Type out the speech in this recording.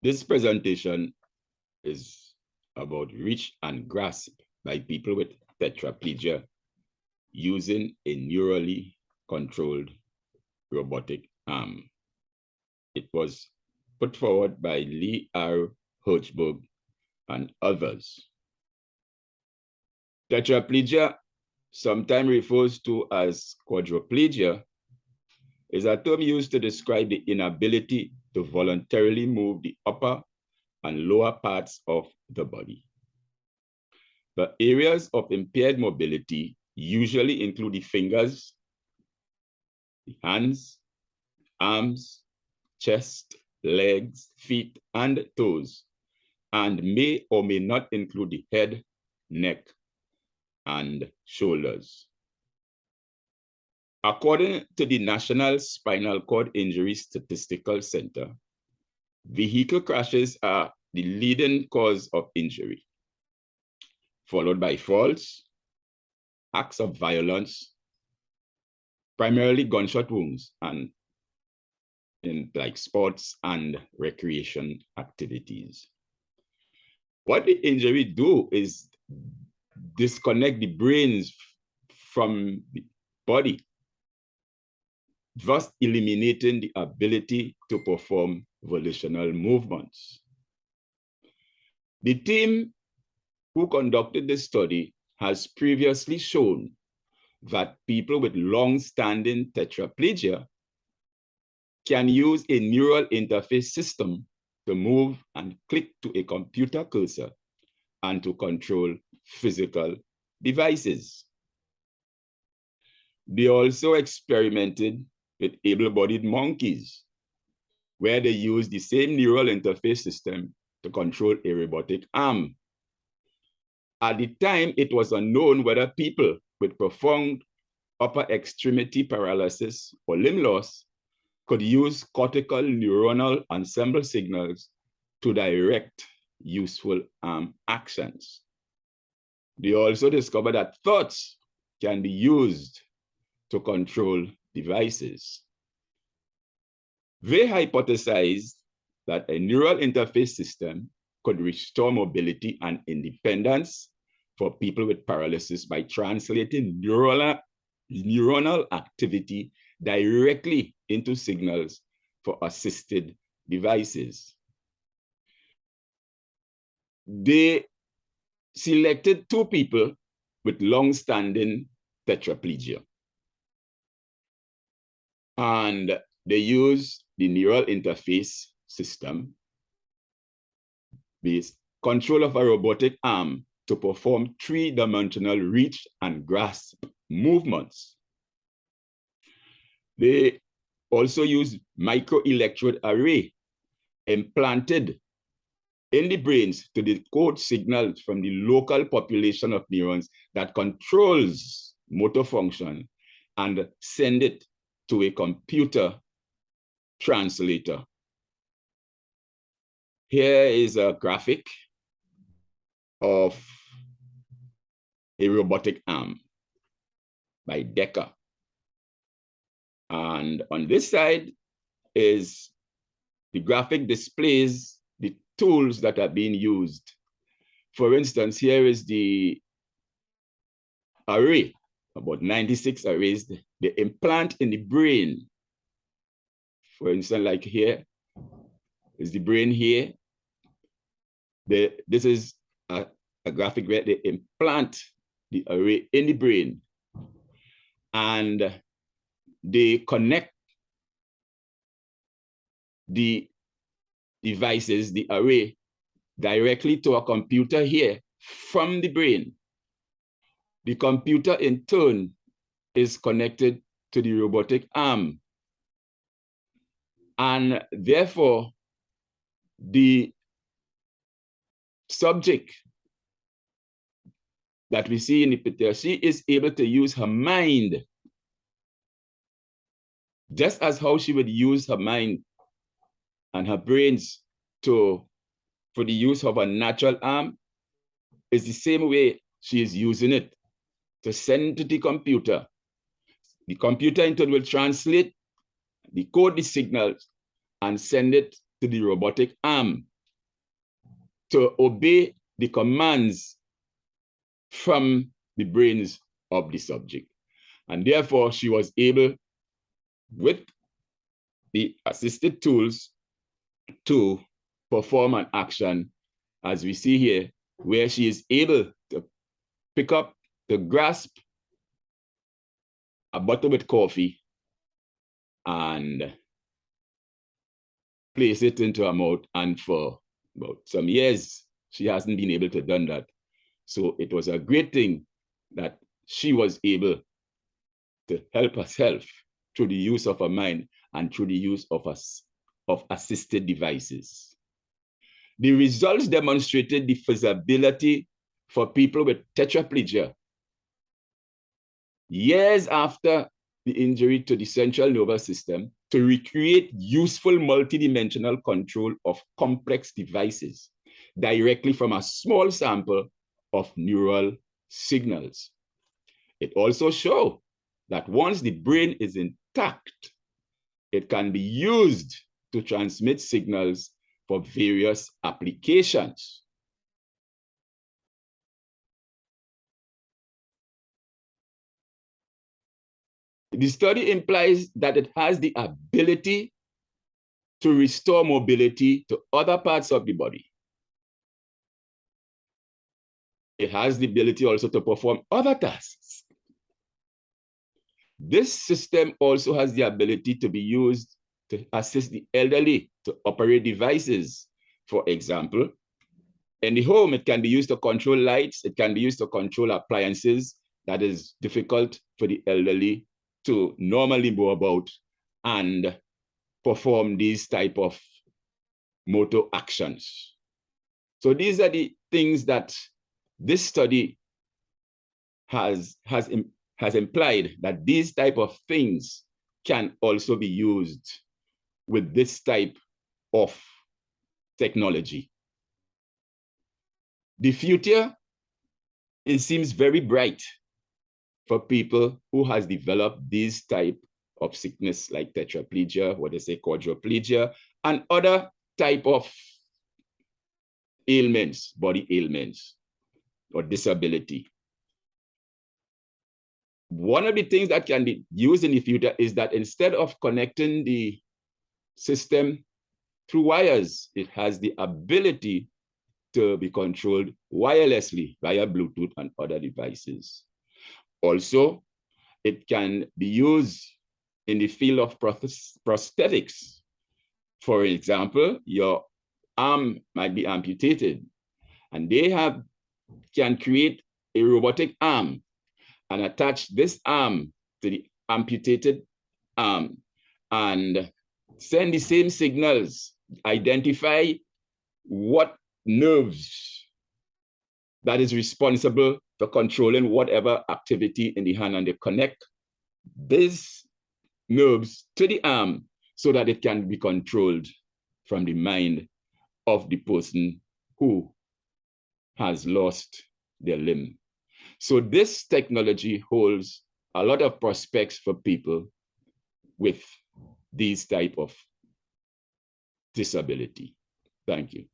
This presentation is about reach and grasp by people with tetraplegia using a neurally controlled robotic arm. It was put forward by Lee R. Hirschberg and others. Tetraplegia, sometimes refers to as quadriplegia, is a term used to describe the inability to voluntarily move the upper and lower parts of the body. The areas of impaired mobility usually include the fingers, the hands, arms, chest, legs, feet, and toes, and may or may not include the head, neck, and shoulders. According to the National Spinal Cord Injury Statistical Center, vehicle crashes are the leading cause of injury, followed by falls, acts of violence, primarily gunshot wounds, and in like sports and recreation activities. What the injury do is disconnect the brains from the body, thus eliminating the ability to perform volitional movements. The team who conducted this study has previously shown that people with long-standing tetraplegia can use a neural interface system to move and click to a computer cursor and to control physical devices. They also experimented with able-bodied monkeys, where they used the same neural interface system to control a robotic arm. At the time, it was unknown whether people with profound upper extremity paralysis or limb loss could use cortical neuronal ensemble signals to direct useful arm actions. They also discovered that thoughts can be used to control devices. They hypothesized that a neural interface system could restore mobility and independence for people with paralysis by translating neuronal activity directly into signals for assisted devices. They selected 2 people with long-standing tetraplegia, and they used the neural interface system based control of a robotic arm to perform 3-dimensional reach and grasp movements. They also used microelectrode array implanted in the brains to decode signals from the local population of neurons that controls motor function and send it to a computer translator. Here is a graphic of a robotic arm by Decker. And on this side is the graphic displays the tools that are being used. For instance, here is the array, about 96 arrays, the implant in the brain. For instance, like here is the brain here. This is a graphic where they implant the array in the brain and they connect the devices, the array, directly to a computer here from the brain. The computer in turn is connected to the robotic arm. And therefore, the subject that we see in the picture, she is able to use her mind just as how she would use her mind and her brains for the use of a natural arm, is the same way she is using it to send to the computer. The computer in turn will translate, decode the signals, and send it to the robotic arm to obey the commands from the brains of the subject. And therefore, she was able, with the assisted tools, to perform an action, as we see here, where she is able to pick up, to grasp a bottle with coffee and place it into her mouth. And for about some years, she hasn't been able to do that. So it was a great thing that she was able to help herself through the use of her mind and through the use of assisted devices. The results demonstrated the feasibility for people with tetraplegia years after the injury to the central nervous system to recreate useful multidimensional control of complex devices directly from a small sample of neural signals. It also shows that once the brain is intact, it can be used to transmit signals for various applications. The study implies that it has the ability to restore mobility to other parts of the body. It has the ability also to perform other tasks. This system also has the ability to be used to assist the elderly to operate devices. For example, in the home, it can be used to control lights. It can be used to control appliances that is difficult for the elderly to normally go about and perform these type of motor actions. So these are the things that this study has implied, that these type of things can also be used with this type of technology. The future, it seems very bright for people who has developed these type of sickness like tetraplegia, what they say quadriplegia, and other type of ailments, body ailments or disability. One of the things that can be used in the future is that instead of connecting the system through wires, it has the ability to be controlled wirelessly via Bluetooth and other devices. Also, it can be used in the field of prosthetics. For example, your arm might be amputated, and they can create a robotic arm and attach this arm to the amputated arm and send the same signals, identify what nerves that is responsible for controlling whatever activity in the hand, and they connect these nerves to the arm so that it can be controlled from the mind of the person who has lost their limb. So this technology holds a lot of prospects for people with these type of disability. Thank you.